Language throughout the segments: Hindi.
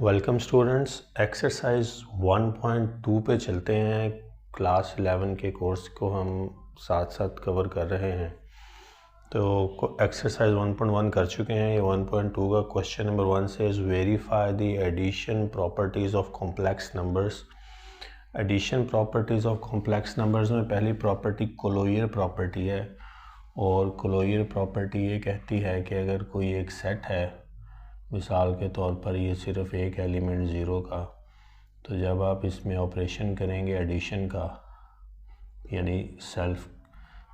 वेलकम स्टूडेंट्स, एक्सरसाइज 1.2 पे चलते हैं। क्लास 11 के कोर्स को हम साथ साथ कवर कर रहे हैं। तो एक्सरसाइज 1.1 कर चुके हैं। ये 1.2 का क्वेश्चन नंबर 1 से verify the addition properties of complex numbers. Addition properties of complex numbers में पहली प्रॉपर्टी कोलोइयर प्रॉपर्टी है, और कोलोइयर प्रॉपर्टी ये कहती है कि अगर कोई एक सेट है, मिसाल के तौर पर ये सिर्फ एक एलिमेंट ज़ीरो का, तो जब आप इसमें ऑपरेशन करेंगे एडिशन का, यानी सेल्फ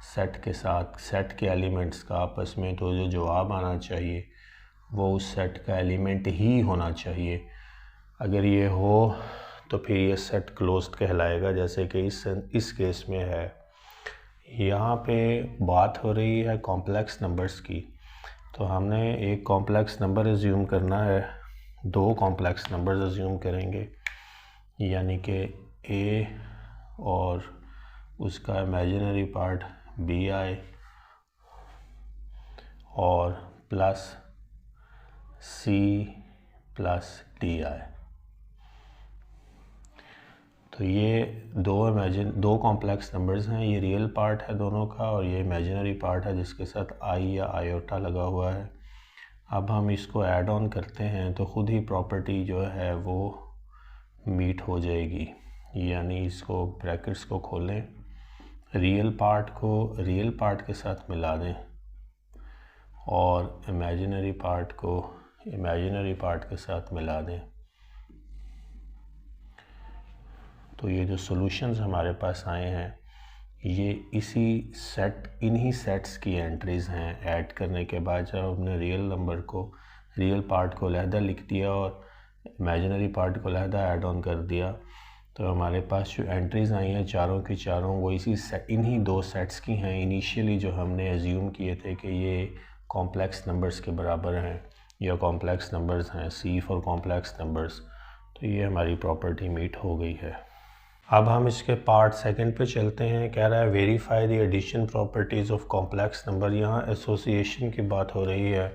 सेट के साथ सेट के एलिमेंट्स का आपस में, तो जो जवाब आना चाहिए वो उस सेट का एलिमेंट ही होना चाहिए। अगर ये हो तो फिर ये सेट क्लोज्ड कहलाएगा, जैसे कि इस केस में है। यहाँ पे बात हो रही है कॉम्प्लेक्स नंबर्स की, तो हमने एक कॉम्प्लेक्स नंबर एज्यूम करना है, दो कॉम्प्लेक्स नंबर्स एज्यूम करेंगे, यानी कि ए और उसका इमेजिनरी पार्ट बी आई और plus C plus D I. तो ये दो कॉम्प्लेक्स नंबर्स हैं। ये रियल पार्ट है दोनों का, और ये इमेजिनरी पार्ट है जिसके साथ आई या आयोटा लगा हुआ है। अब हम इसको ऐड ऑन करते हैं तो ख़ुद ही प्रॉपर्टी जो है वो मीट हो जाएगी, यानी इसको ब्रैकेट्स को खोलें, रियल पार्ट के साथ मिला दें और इमेजिनरी पार्ट को इमेजिनरी पार्ट के साथ मिला दें। तो ये जो सॉल्यूशंस हमारे पास आए हैं ये इन्हीं सेट्स की एंट्रीज़ हैं। ऐड करने के बाद जब हमने रियल पार्ट को अलहदा लिख दिया और इमेजिनरी पार्ट को अलहदा ऐड ऑन कर दिया, तो हमारे पास जो एंट्रीज़ आई हैं चारों की चारों वो इन्हीं दो सेट्स की हैं। इनिशियली जो हमने एज्यूम किए थे कि ये कॉम्प्लेक्स नंबर्स के बराबर हैं या कॉम्प्लेक्स नंबर्स हैं, सी फॉर कॉम्प्लेक्स नंबर्स, तो ये हमारी प्रॉपर्टी मीट हो गई है। अब हम इसके पार्ट सेकंड पे चलते हैं। कह रहा है verify the addition properties of complex number. यहाँ एसोसिएशन की बात हो रही है,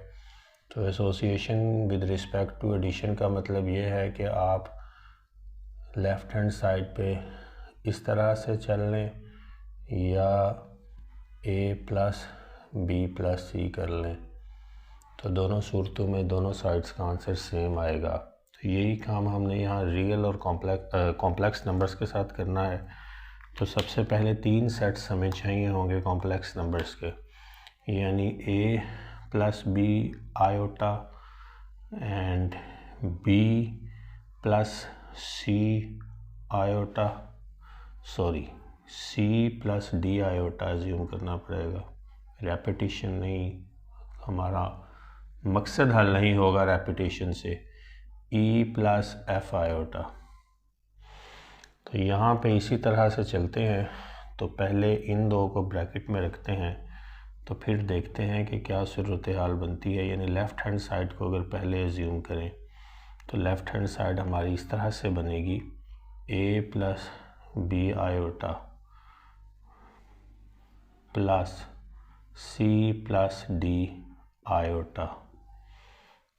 तो association with respect to addition का मतलब ये है कि आप लेफ़्ट हैंड साइड पे इस तरह से चल लें या ए प्लस बी प्लस सी कर लें, तो दोनों सूरतों में दोनों साइड्स का आंसर सेम आएगा। तो यही काम हमने यहाँ रियल और कॉम्प्लेक्स नंबर्स के साथ करना है। तो सबसे पहले तीन सेट्स हमें चाहिए होंगे कॉम्प्लेक्स नंबर्स के, यानी A plus B iota and B plus C iota, C plus D iota assume करना पड़ेगा। रेपिटेशन नहीं, हमारा मकसद हल नहीं होगा रेपिटेशन से। ई प्लस एफ आयोटा। तो यहाँ पे इसी तरह से चलते हैं। तो पहले इन दो को ब्रैकेट में रखते हैं, तो फिर देखते हैं कि क्या सूरत हाल बनती है। यानी लेफ़्ट हैंड साइड को अगर पहले एज्यूम करें तो लेफ़्ट हैंड साइड हमारी इस तरह से बनेगी, A plus B iota plus C plus D iota,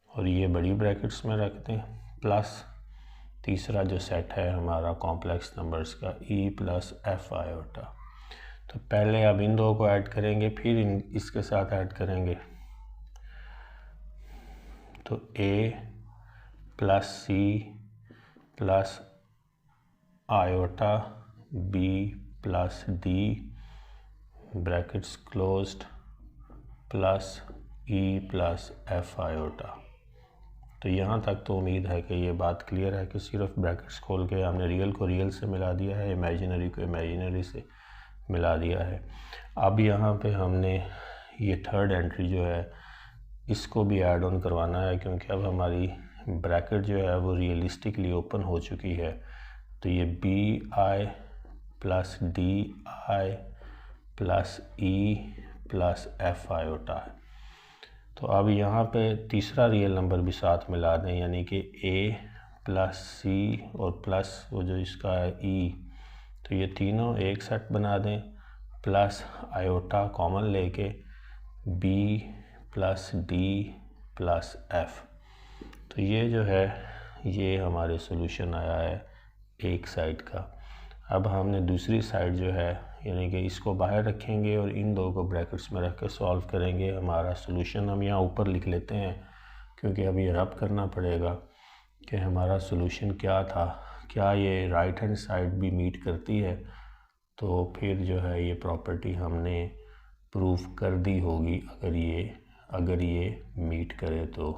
और ये बड़ी ब्रैकेट्स में रखते हैं, प्लस तीसरा जो सेट है हमारा कॉम्प्लेक्स नंबर्स का ई प्लस एफ आयोटा। तो पहले अब इन दो को ऐड करेंगे, फिर इसके साथ ऐड करेंगे। तो A plus C plus iota B plus D brackets closed plus E plus F iota. तो यहाँ तक तो उम्मीद है कि ये बात क्लियर है कि सिर्फ ब्रैकेट्स खोल के हमने रियल को रियल से मिला दिया है, इमेजिनरी को इमेजिनरी से मिला दिया है। अब यहाँ पे हमने ये थर्ड एंट्री जो है इसको भी ऐड ऑन करवाना है, क्योंकि अब हमारी ब्रैकेट जो है वो रियलिस्टिकली ओपन हो चुकी है। तो ये B I plus D I plus E plus F iota है। तो अब यहाँ पे तीसरा रियल नंबर भी साथ मिला दें, यानी कि ए प्लस सी और प्लस वो जो इसका है ई, तो ये तीनों एक सेट बना दें, प्लस आयोटा कॉमन लेके B plus D plus F. तो ये जो है ये हमारे सोल्यूशन आया है एक साइड का। अब हमने दूसरी साइड जो है यानी कि इसको बाहर रखेंगे और इन दो को ब्रैकेट्स में रख कर सॉल्व करेंगे। हमारा सोल्यूशन हम यहाँ ऊपर लिख लेते हैं क्योंकि अब ये रब करना पड़ेगा कि हमारा सोल्यूशन क्या था, क्या ये राइट हैंड साइड भी मीट करती है। तो फिर जो है ये प्रॉपर्टी हमने प्रूफ कर दी होगी अगर ये मीट करे तो।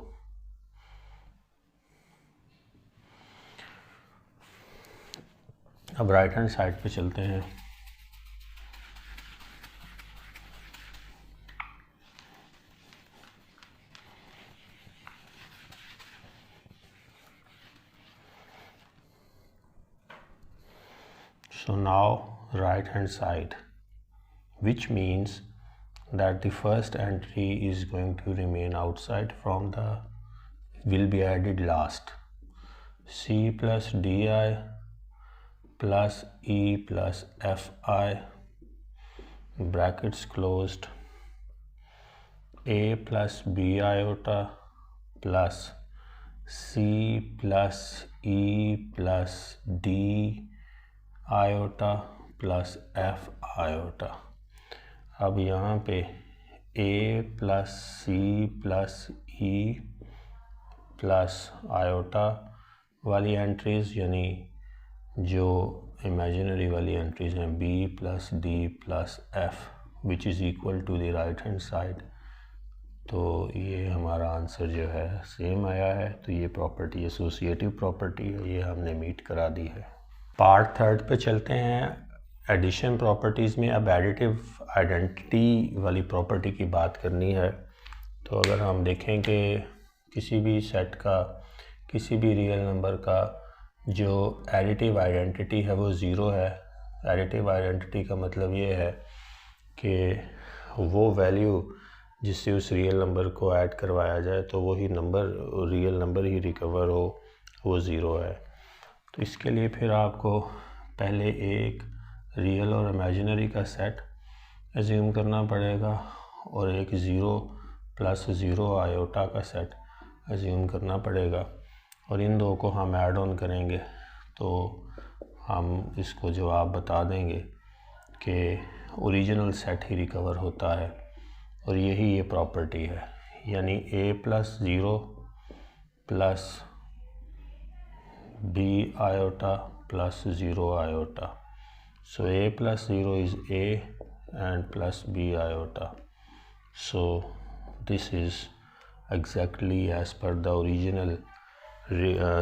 अब राइट हैंड साइड पे चलते हैं। So now right hand side, which means that the first entry is going to remain outside from the will be added last. C plus DI plus E plus FI brackets closed, A plus B iota plus C plus E plus D iota plus F iota. अब यहाँ पे A plus C plus E plus iota वाली एंट्रीज़ यानी जो इमेजिनरी वाली एंट्रीज़ हैं B plus D plus F which is equal to the right hand side. तो ये हमारा आंसर जो है सेम आया है। तो ये प्रॉपर्टी एसोसिएटिव प्रॉपर्टी है, ये हमने मीट करा दी है। पार्ट थर्ड पे चलते हैं। एडिशन प्रॉपर्टीज़ में अब एडिटिव आइडेंटिटी वाली प्रॉपर्टी की बात करनी है। तो अगर हम देखें कि किसी भी सेट का किसी भी रियल नंबर का जो एडिटिव आइडेंटिटी है वो ज़ीरो है। एडिटिव आइडेंटिटी का मतलब ये है कि वो वैल्यू जिससे उस रियल नंबर को ऐड करवाया जाए तो वही नंबर रियल नंबर ही रिकवर हो, वो ज़ीरो है। तो इसके लिए फिर आपको पहले एक रियल और इमेजिनरी का सेट एज्यूम करना पड़ेगा और एक ज़ीरो प्लस ज़ीरो आयोटा का सेट एज्यूम करना पड़ेगा और इन दो को हम ऐड ऑन करेंगे तो हम इसको जवाब बता देंगे कि ओरिजिनल सेट ही रिकवर होता है और यही ये प्रॉपर्टी है। यानी A plus zero plus b iota plus 0 iota. So a plus 0 is a and plus b iota. So this is exactly as per the original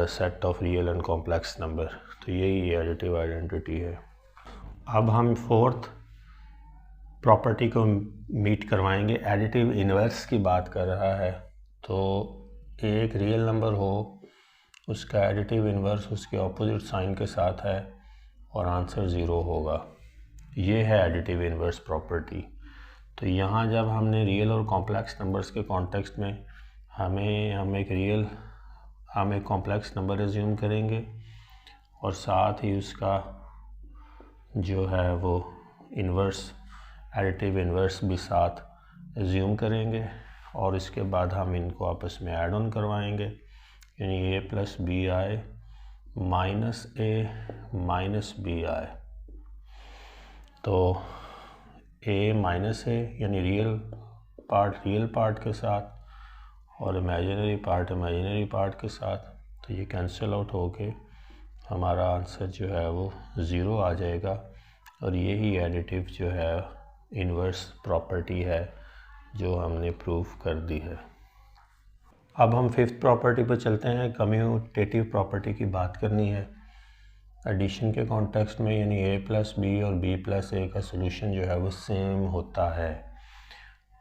set of real and complex number. तो यही एडिटिव आइडेंटिटी है। अब हम फोर्थ प्रॉपर्टी को मीट करवाएंगे। एडिटिव इन्वर्स की बात कर रहा है। तो एक रियल नंबर हो, उसका एडिटिव इन्वर्स उसके ऑपोजिट साइन के साथ है और आंसर ज़ीरो होगा। ये है एडिटिव इन्वर्स प्रॉपर्टी। तो यहाँ जब हमने रियल और कॉम्प्लेक्स नंबर्स के कॉन्टेक्स्ट में हम एक कॉम्प्लेक्स नंबर एज्यूम करेंगे और साथ ही उसका जो है वो इन्वर्स एडिटिव इन्वर्स भी साथ एज्यूम करेंगे और इसके बाद हम इनको आपस में ऐड ऑन करवाएंगे। यानी A plus B I minus A minus B I. तो ए माइनस ए यानी रियल पार्ट के साथ और इमेजिनरी पार्ट के साथ, तो ये कैंसिल आउट होके हमारा आंसर जो है वो ज़ीरो आ जाएगा और यही एडिटिव जो है इन्वर्स प्रॉपर्टी है जो हमने प्रूफ कर दी है। अब हम फिफ्थ प्रॉपर्टी पर चलते हैं। कम्यूटेटिव प्रॉपर्टी की बात करनी है एडिशन के कॉन्टेक्स्ट में, यानी a प्लस बी और b प्लस ए का सोल्यूशन जो है वो सेम होता है,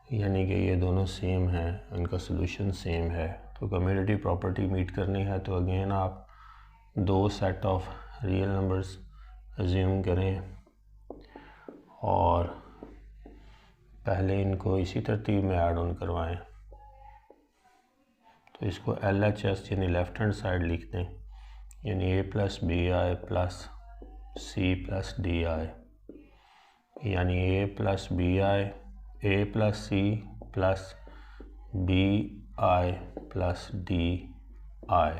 यानी कि ये दोनों सेम हैं, इनका सोल्यूशन सेम है। तो कम्यूटेटिव प्रॉपर्टी मीट करनी है तो अगेन आप दो set of real numbers assume करें और पहले इनको इसी तरतीब में ऐड ऑन करवाएं। तो इसको LHS यानी लेफ़्ट हैंड साइड लिख दें, यानी A plus B I plus C plus D I, यानी A plus B I A plus C plus B I plus D I.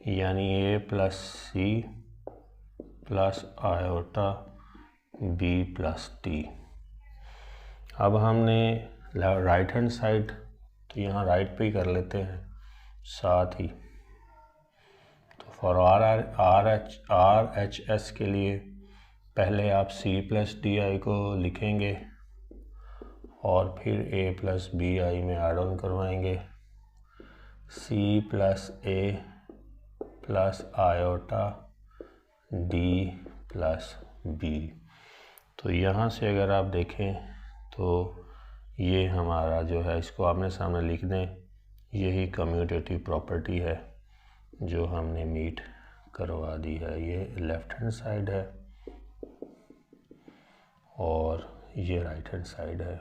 यानी A plus C plus iota B plus T. अब हमने राइट हैंड साइड तो यहाँ राइट पे ही कर लेते हैं साथ ही। तो फॉर आर एच एस के लिए पहले आप सी प्लस डी आई को लिखेंगे और फिर ए प्लस बी आई में ऐड ऑन करवाएंगे। C plus A plus iota D plus B. तो यहाँ से अगर आप देखें तो ये हमारा जो है, इसको आपने सामने लिख दें, यही कम्यूटेटिव प्रॉपर्टी है जो हमने मीट करवा दी है। ये लेफ़्ट हैंड साइड है और ये राइट हैंड साइड है।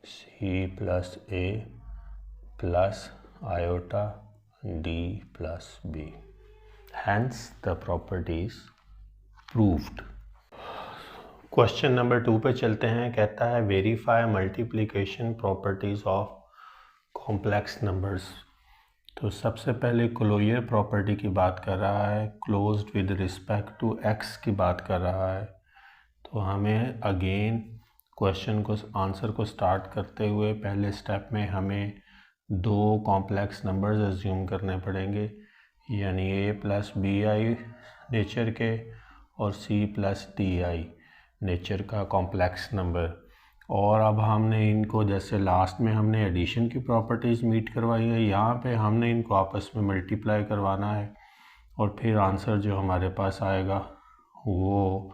C plus A plus iota D plus B, hence the properties proved. Question number 2 पे चलते हैं। कहता है verify multiplication properties of complex numbers. तो सबसे पहले क्लोजर प्रॉपर्टी की बात कर रहा है, closed with respect to X की बात कर रहा है। तो हमें अगेन क्वेश्चन को, आंसर को स्टार्ट करते हुए पहले स्टेप में हमें दो कॉम्प्लेक्स नंबर्स अज्यूम करने पड़ेंगे, यानी A plus B I nature के और C plus D I nature का कॉम्प्लेक्स नंबर। और अब हमने इनको, जैसे लास्ट में हमने एडिशन की प्रॉपर्टीज़ मीट करवाई है, यहाँ पे हमने इनको आपस में मल्टीप्लाई करवाना है और फिर आंसर जो हमारे पास आएगा वो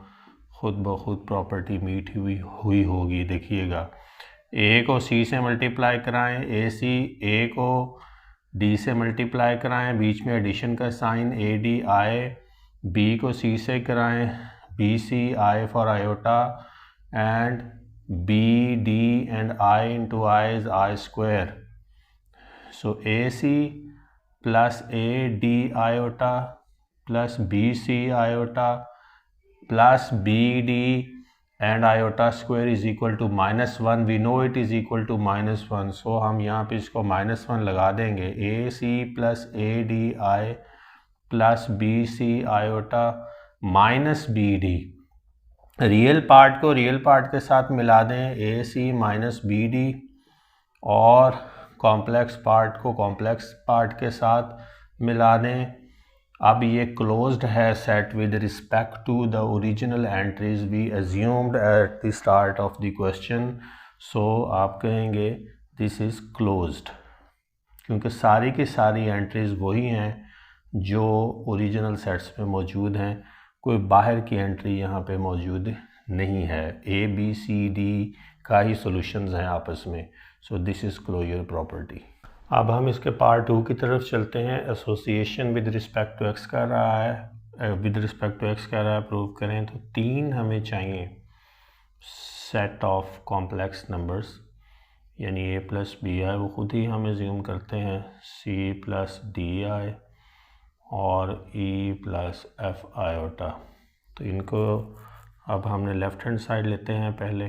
खुद ब खुद प्रॉपर्टी मीट हुई होगी। देखिएगा, ए को सी से मल्टीप्लाई कराएं, ए को डी से मल्टीप्लाई कराएं, बीच में एडिशन का साइन ए डी आए, बी को सी से कराएं, B C I for iota, and B D and I into I is I square. So A C plus A D iota plus B C iota plus B D and iota square is equal to -1। We know it is equal to -1, so हम यहाँ पे इसको -1 लगा देंगे। A C plus A D I plus B C iota minus B D. Real part को रियल पार्ट के साथ मिला दें, A C minus B D, और कॉम्प्लेक्स पार्ट को कॉम्प्लेक्स पार्ट के साथ मिला दें। अब ये क्लोज्ड है set with respect to the original entries we assumed at the start of the question. So आप कहेंगे दिस इज़ क्लोज्ड, क्योंकि सारी की सारी एंट्रीज वही हैं जो ओरिजिनल सेट्स में मौजूद हैं, कोई बाहर की एंट्री यहाँ पे मौजूद नहीं है। ए बी सी डी का ही सॉल्यूशंस हैं आपस में। So this is closure property. अब हम इसके पार्ट 2 की तरफ चलते हैं। Association with respect to X कर रहा है, विद रिस्पेक्ट टू एक्स कह रहा है प्रूव करें। तो 3 हमें चाहिए सेट ऑफ कॉम्प्लेक्स नंबर्स, यानी ए प्लस बी आई वो खुद ही हम एज्यूम करते हैं, सी प्लस डी आई और ई प्लस एफ आयोटा। तो इनको अब हमने लेफ़्ट हैंड साइड लेते हैं। पहले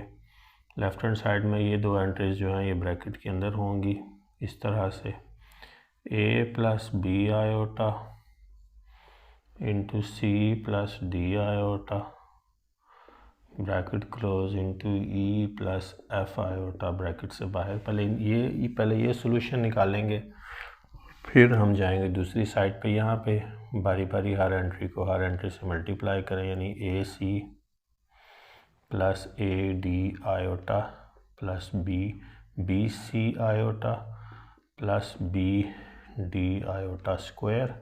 लेफ़्ट हैंड साइड में ये दो एंट्रीज जो हैं ये ब्रैकेट के अंदर होंगी इस तरह से, A plus B iota into C plus D iota bracket close into E plus F iota bracket से बाहर। पहले ये सॉल्यूशन निकालेंगे, फिर हम जाएंगे दूसरी साइड पे। यहाँ पे बारी बारी हर एंट्री से मल्टीप्लाई करें, यानी A C plus A D iota plus B C iota plus B D iota square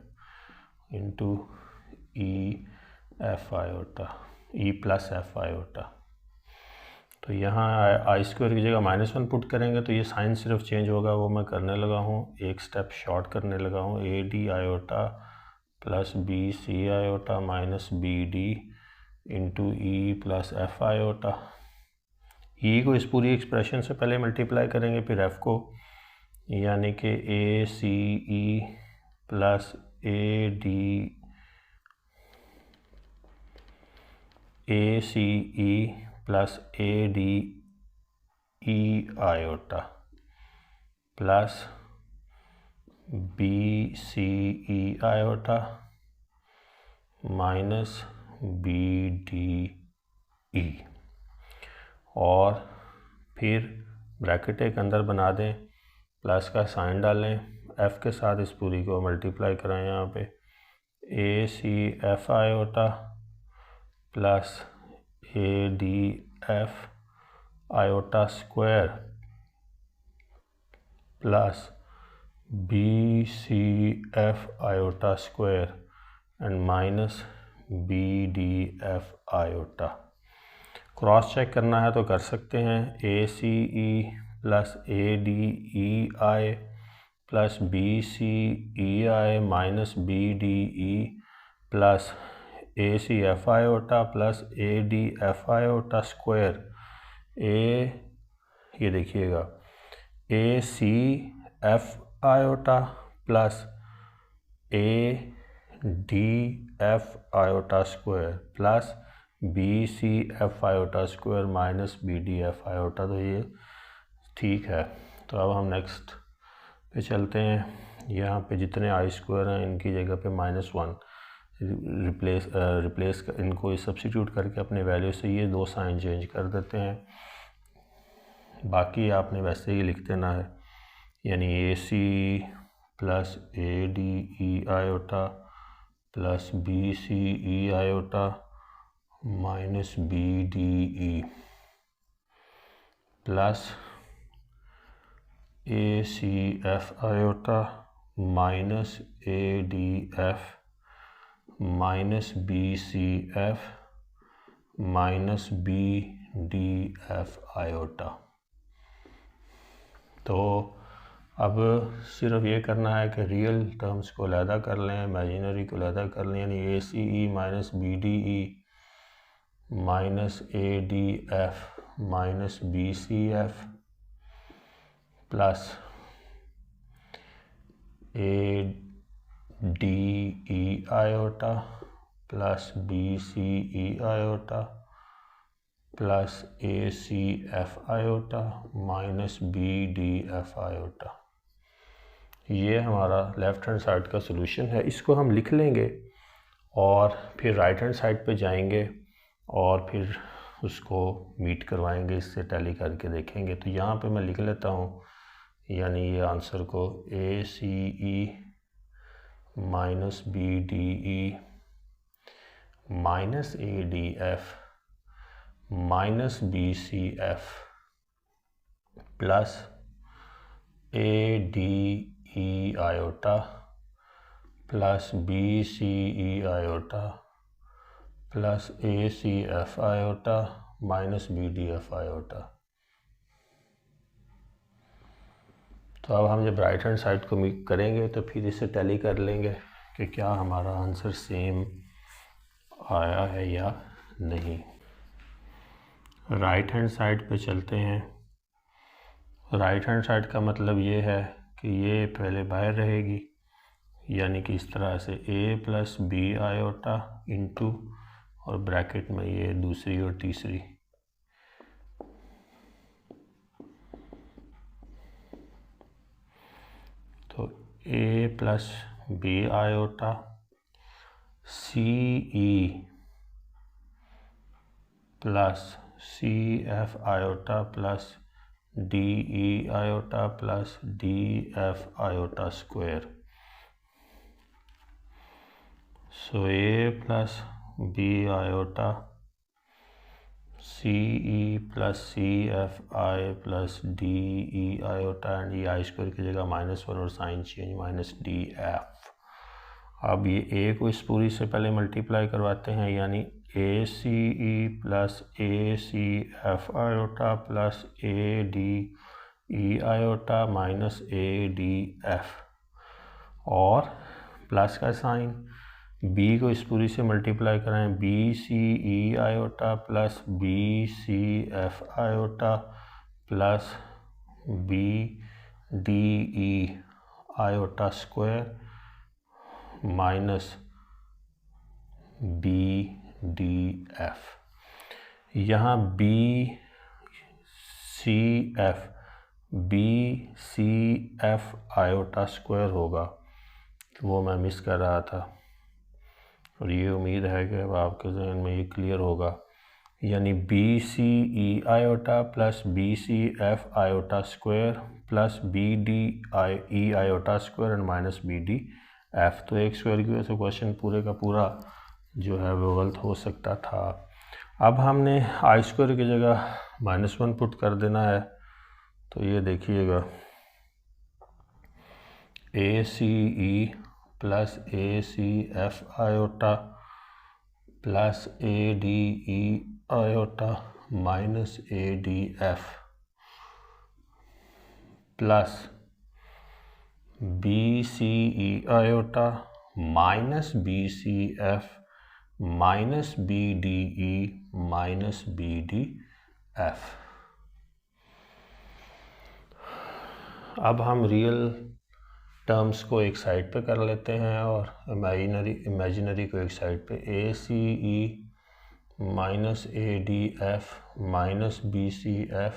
into E F iota, E plus F iota. तो यहाँ आई स्क्वायर की जगह -1 पुट करेंगे तो ये साइन सिर्फ चेंज होगा, वो मैं करने लगा हूँ, एक स्टेप शॉर्ट करने लगा हूँ। A D iota plus B C iota minus B D into E plus F iota. E को इस पूरी एक्सप्रेशन से पहले मल्टीप्लाई करेंगे, फिर एफ को, यानी कि A C E plus A C E plus A D E iota plus B C E iota minus B D E, और फिर ब्रैकेट एक अंदर बना दें, प्लस का साइन डालें, एफ़ के साथ इस पूरी को मल्टीप्लाई कराएं यहाँ पे, A C F iota plus A D F iota square plus B C F iota square and minus B D F iota. Cross check करना है तो कर सकते हैं, A C E plus A D E I plus B C E I minus B D E plus A C F iota plus A D F iota square, ये देखिएगा A C F iota plus A D F iota square plus B C F iota square minus B D F iota. तो ये ठीक है। तो अब हम नेक्स्ट पे चलते हैं। यहाँ पे जितने आई स्क्वायर हैं इनकी जगह पे -1 रिप्लेस इनको सब्सिट्यूट करके अपने वैल्यू से ये दो साइन चेंज कर देते हैं। बाकी आपने वैसे ही लिख देना है, यानी A C plus A D E iota plus B C E iota minus B D E plus A C F iota minus A D F minus B C F minus B D F iota. तो अब सिर्फ ये करना है कि रियल टर्म्स को अलहदा कर लें, इमेजिनरी को अलहदा कर लें, यानी A C E minus B D E minus A D F minus B C F plus A D E iota plus B C E iota plus A C F iota minus B D F iota. ये हमारा लेफ़्ट हैंड साइड का सोल्यूशन है। इसको हम लिख लेंगे और फिर राइट हैंड साइड पे जाएंगे और फिर उसको मीट करवाएंगे, इससे टैली करके देखेंगे। तो यहाँ पे मैं लिख लेता हूँ, यानी ये आंसर को A C E minus B D E minus A D F minus B C F plus A D E iota plus B C E iota plus A C F iota minus B D F iota. तो अब हम जब राइट हैंड साइड को करेंगे तो फिर इसे टैली कर लेंगे कि क्या हमारा आंसर सेम आया है या नहीं। राइट हैंड साइड पे चलते हैं। राइट हैंड साइड का मतलब ये है कि ये पहले बाहर रहेगी, यानी कि इस तरह से a plus B iota into और ब्रैकेट में ये दूसरी और तीसरी, तो a plus B iota C E plus C F iota plus D E iota plus D F iota square. So A plus B iota C E plus C F I plus D E iota and ये आई स्क्वायर की जगह -1 और sign change minus D F. अब ये ए को इस पूरी से पहले मल्टीप्लाई करवाते हैं, यानी A C E plus A C F iota plus A D E iota minus A D F, और प्लस का साइन बी को इस पूरी से मल्टीप्लाई कराएं, B C E iota plus B C F iota plus B D E iota square minus B D F. यहाँ B C F BCF iota square होगा, तो वो मैं मिस कर रहा था, और ये उम्मीद है कि अब आपके जहन में ये क्लियर होगा। यानी BCE iota plus BCF iota square plus BDE iota square and minus BDF। तो एक स्क्वायर की वजह से क्वेश्चन पूरे का पूरा जो है वो गलत हो सकता था। अब हमने आई स्क्वायर की जगह -1 पुट कर देना है। तो ये देखिएगा ACE plus ACF iota plus ADE iota minus ADF plus BCE iota minus BCF minus BDE minus BDF। अब हम रियल टर्म्स को एक साइड पे कर लेते हैं और इमेजिनरी को एक साइड पे। ACE minus ADF minus BCF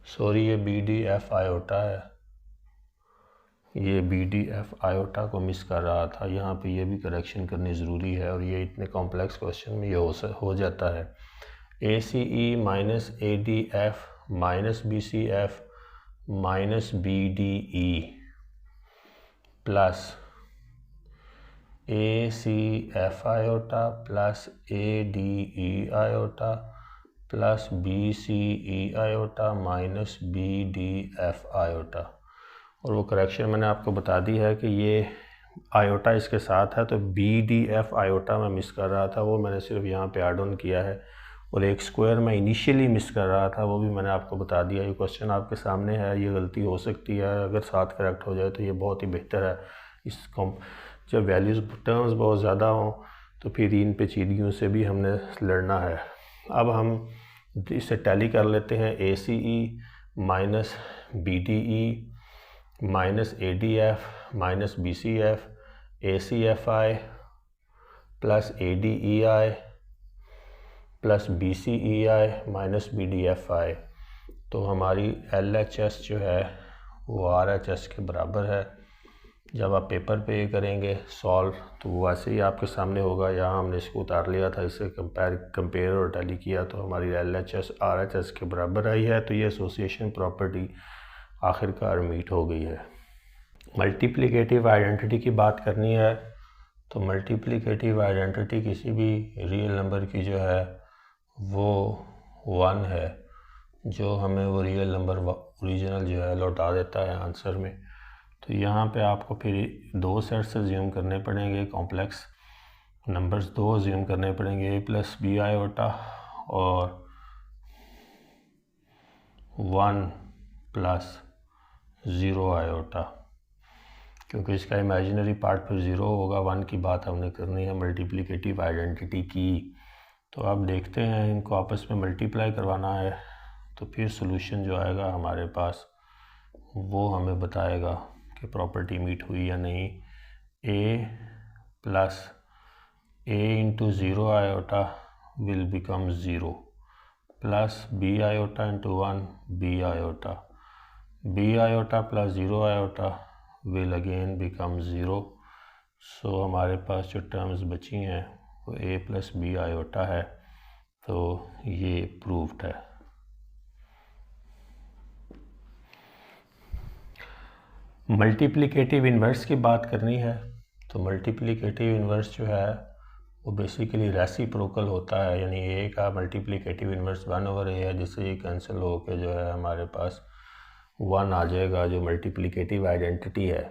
sorry ये BDF आयोटा है, ये BDF आयोटा को मिस कर रहा था। यहाँ पे ये भी करेक्शन करनी ज़रूरी है, और ये इतने कॉम्प्लेक्स क्वेश्चन में ये हो जाता है। ACE minus ADF minus BCF minus BDE plus ACF iota plus ADE iota plus BCE iota minus BDF iota. और वो करेक्शन मैंने आपको बता दी है कि ये आयोटा इसके साथ है, तो BDF आयोटा मैं मिस कर रहा था, वो मैंने सिर्फ यहाँ पे ऐड ऑन किया है। और एक स्क्वायर मैं इनिशियली मिस कर रहा था, वो भी मैंने आपको बता दिया। ये क्वेश्चन आपके सामने है, ये गलती हो सकती है, अगर साथ करेक्ट हो जाए तो ये बहुत ही बेहतर है। इसको जब वैल्यूज़ टर्म्स बहुत ज़्यादा हों तो फिर इन पेचीदगियों से भी हमने लड़ना है। अब हम इसे टैली कर लेते हैं। ACE minus BDE minus ADF minus BCF ACFI plus ADEI plus BCEI minus BDFI। तो हमारी LHS जो है वो RHS के बराबर है। जब आप पेपर पे करेंगे सॉल्व तो वो वैसे ही आपके सामने होगा। यहाँ हमने इसको उतार लिया था, इससे कंपेयर और टैली किया तो हमारी LHS RHS के बराबर आई है। तो ये एसोसिएशन प्रॉपर्टी आखिरकार मीट हो गई है। मल्टीप्लिकेटिव आइडेंटिटी की बात करनी है तो मल्टीप्लिकेटिव आइडेंटिटी किसी भी रियल नंबर की जो है वो 1 है, जो हमें वो रियल नंबर ओरिजिनल जो है लौटा देता है आंसर में। तो यहाँ पे आपको फिर 2 सेट्स अज्यूम करने पड़ेंगे, कॉम्प्लेक्स नंबर्स 2 अज्यूम करने पड़ेंगे, A प्लस B आयोटा और 1 प्लस 0 आयोटा, क्योंकि इसका इमेजिनरी पार्ट फिर 0 होगा। 1 की बात हमने करनी है मल्टीप्लिकेटिव आइडेंटिटी की। तो अब देखते हैं, इनको आपस में मल्टीप्लाई करवाना है, तो फिर सॉल्यूशन जो आएगा हमारे पास वो हमें बताएगा कि प्रॉपर्टी मीट हुई या नहीं। A plus A into 0 iota will become 0 plus B iota into 1 B iota, B iota plus 0 iota will again become 0। सो हमारे पास जो टर्म्स बची हैं वो A प्लस B आयोटा है। तो ये प्रूव्ड है। मल्टीप्लिकेटिव इन्वर्स की बात करनी है तो मल्टीप्लिकेटिव इन्वर्स जो है वो बेसिकली रेसिप्रोकल होता है। यानी A का मल्टीप्लिकेटिव इन्वर्स 1/A है, जिससे ये कैंसिल हो के जो है हमारे पास 1 आ जाएगा, जो मल्टीप्लिकेटिव आइडेंटिटी है।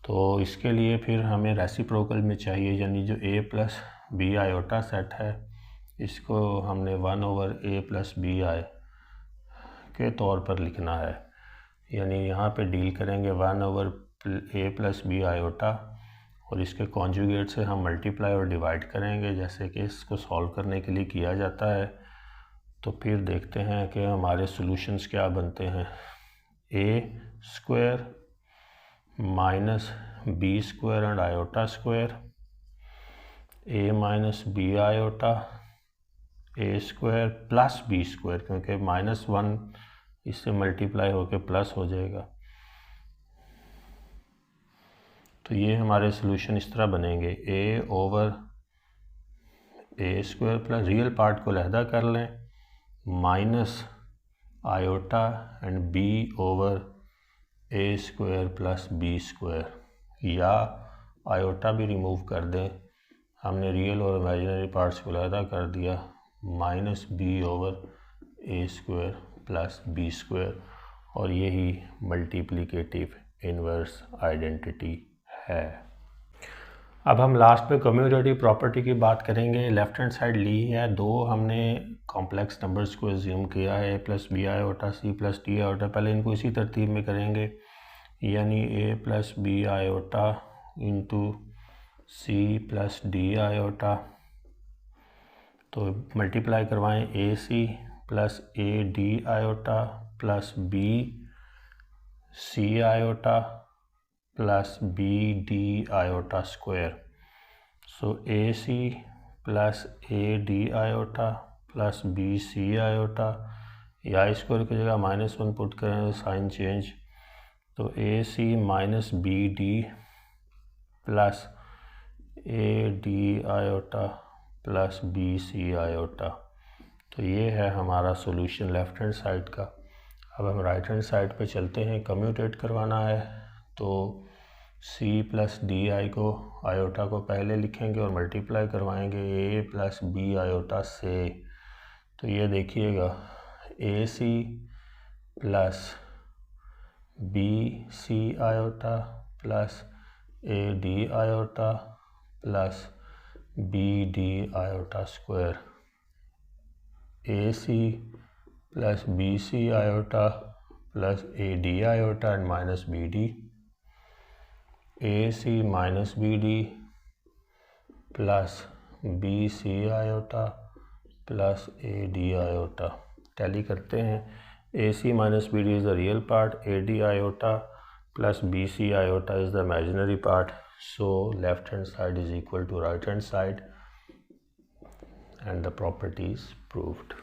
तो इसके लिए फिर हमें रेसिप्रोकल में चाहिए, यानी जो A plus B iota set है इसको हमने 1/A प्लस BI के तौर पर लिखना है। यानी यहाँ पे डील करेंगे 1/A प्लस B आयोटा और इसके कॉन्जुगेट से हम मल्टीप्लाई और डिवाइड करेंगे, जैसे कि इसको सॉल्व करने के लिए किया जाता है। तो फिर देखते हैं कि हमारे सॉल्यूशंस क्या बनते हैं। A square minus B square and iota square, A minus B iota A square plus B square, क्योंकि -1 इससे मल्टीप्लाई होकर प्लस हो जाएगा। तो ये हमारे सोल्यूशन इस तरह बनेंगे, A over A square plus real part को अलहदा कर लें, minus iota and B over A square plus B square, या आयोटा भी रिमूव कर दें, हमने रियल और इमेजिनरी पार्ट्स को अलहदा कर दिया, minus B over A square plus B square, और यही मल्टीप्लिकेटिव इन्वर्स आइडेंटिटी है। अब हम लास्ट में कम्यूटेटिव प्रॉपर्टी की बात करेंगे। लेफ्ट हैंड साइड ली है, दो हमने कॉम्प्लेक्स नंबर्स को एज्यूम किया है, A plus B iota C plus D iota. पहले इनको इसी तरतीब में करेंगे, यानी A plus B iota into C plus D iota. तो मल्टीप्लाई करवाएं, A C plus A D iota plus B C iota plus B D iota square. So A C plus A D iota plus B C iota, या स्क्वायर की जगह -1 पुट करें तो साइन चेंज, तो A C minus B D plus A D iota plus B C iota. तो ये है हमारा सॉल्यूशन लेफ्ट हैंड साइड का। अब हम राइट हैंड साइड पे चलते हैं, कम्यूटेट करवाना है, तो सी प्लस डी आई को आयोटा को पहले लिखेंगे और मल्टीप्लाई करवाएंगे ए प्लस बी आयोटा से। तो ये देखिएगा, A C plus B C iota plus A D iota plus B D iota square, A C plus B C iota plus A D iota and minus B D, A C minus B D plus B C iota plus A D iota. Tally करते हैं, A C minus B D is the real part, A D iota plus B C iota is the imaginary part. So left hand side is equal to right hand side and the property is proved.